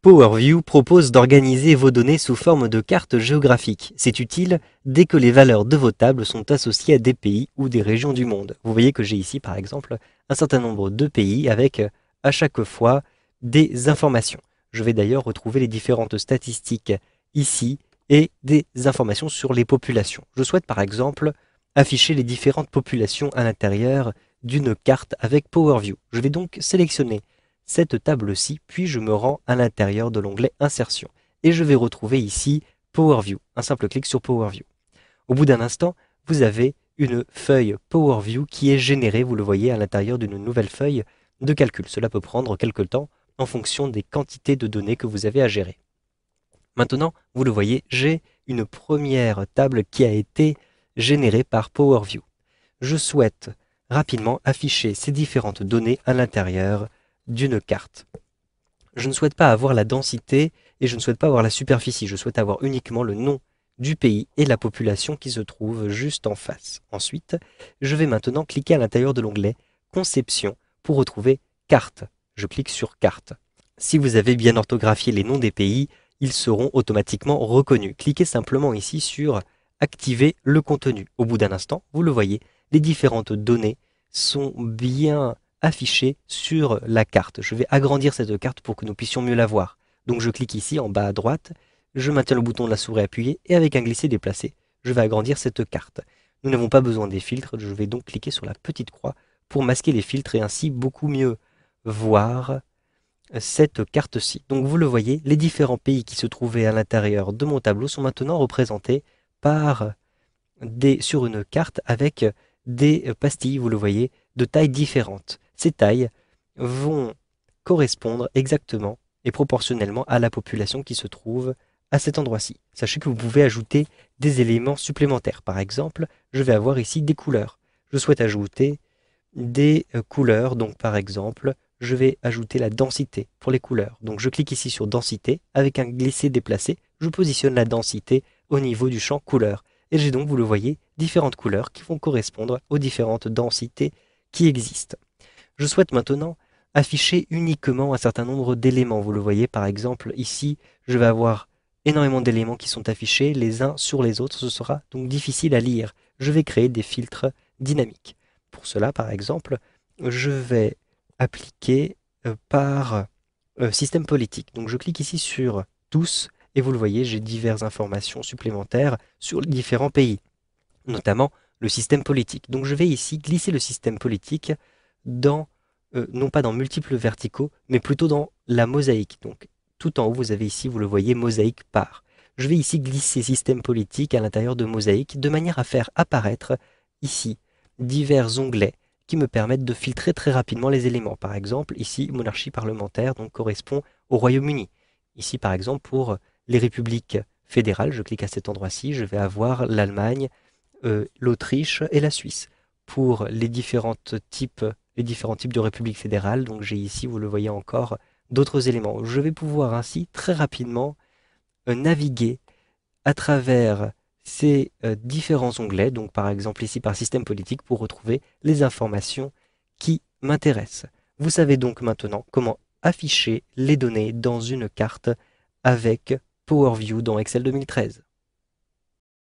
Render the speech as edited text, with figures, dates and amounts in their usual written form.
PowerView propose d'organiser vos données sous forme de cartes géographiques. C'est utile dès que les valeurs de vos tables sont associées à des pays ou des régions du monde. Vous voyez que j'ai ici par exemple un certain nombre de pays avec à chaque fois des informations. Je vais d'ailleurs retrouver les différentes statistiques ici et des informations sur les populations. Je souhaite par exemple afficher les différentes populations à l'intérieur d'une carte avec PowerView. Je vais donc sélectionner cette table-ci, puis je me rends à l'intérieur de l'onglet Insertion. Et je vais retrouver ici PowerView, un simple clic sur PowerView. Au bout d'un instant, vous avez une feuille PowerView qui est générée, vous le voyez, à l'intérieur d'une nouvelle feuille de calcul. Cela peut prendre quelque temps en fonction des quantités de données que vous avez à gérer. Maintenant, vous le voyez, j'ai une première table qui a été générée par PowerView. Je souhaite rapidement afficher ces différentes données à l'intérieur d'une carte. Je ne souhaite pas avoir la densité et je ne souhaite pas avoir la superficie. Je souhaite avoir uniquement le nom du pays et la population qui se trouve juste en face. Ensuite, je vais maintenant cliquer à l'intérieur de l'onglet Conception pour retrouver Carte. Je clique sur Carte. Si vous avez bien orthographié les noms des pays, ils seront automatiquement reconnus. Cliquez simplement ici sur Activer le contenu. Au bout d'un instant, vous le voyez, les différentes données sont bien affichées sur la carte. Je vais agrandir cette carte pour que nous puissions mieux la voir. Donc je clique ici en bas à droite, je maintiens le bouton de la souris appuyé et avec un glisser-déplacer, je vais agrandir cette carte. Nous n'avons pas besoin des filtres, je vais donc cliquer sur la petite croix pour masquer les filtres et ainsi beaucoup mieux voir cette carte-ci. Donc vous le voyez, les différents pays qui se trouvaient à l'intérieur de mon tableau sont maintenant représentés par sur une carte avec des pastilles, vous le voyez, de tailles différentes. Ces tailles vont correspondre exactement et proportionnellement à la population qui se trouve à cet endroit-ci. Sachez que vous pouvez ajouter des éléments supplémentaires. Par exemple, je vais avoir ici des couleurs. Je souhaite ajouter des couleurs, donc par exemple, je vais ajouter la densité pour les couleurs. Donc je clique ici sur densité, avec un glisser-déplacer, je positionne la densité au niveau du champ couleurs. Et j'ai donc, vous le voyez, différentes couleurs qui vont correspondre aux différentes densités qui existent. Je souhaite maintenant afficher uniquement un certain nombre d'éléments. Vous le voyez, par exemple, ici, je vais avoir énormément d'éléments qui sont affichés les uns sur les autres. Ce sera donc difficile à lire. Je vais créer des filtres dynamiques. Pour cela, par exemple, je vais appliquer par système politique. Donc je clique ici sur tous et vous le voyez, j'ai diverses informations supplémentaires sur les différents pays, notamment le système politique. Donc je vais ici glisser le système politique dans, non pas dans multiples verticaux, mais plutôt dans la mosaïque. Donc tout en haut, vous avez ici, vous le voyez, mosaïque par. Je vais ici glisser système politique à l'intérieur de mosaïque de manière à faire apparaître ici divers onglets qui me permettent de filtrer très rapidement les éléments. Par exemple, ici, monarchie parlementaire donc, correspond au Royaume-Uni. Ici, par exemple, pour les républiques fédérales, je clique à cet endroit-ci, je vais avoir l'Allemagne, l'Autriche et la Suisse. Pour les différents types de républiques fédérales, donc j'ai ici, vous le voyez encore, d'autres éléments. Je vais pouvoir ainsi très rapidement naviguer à travers ces différents onglets, donc par exemple ici par système politique, pour retrouver les informations qui m'intéressent. Vous savez donc maintenant comment afficher les données dans une carte avec PowerView dans Excel 2013.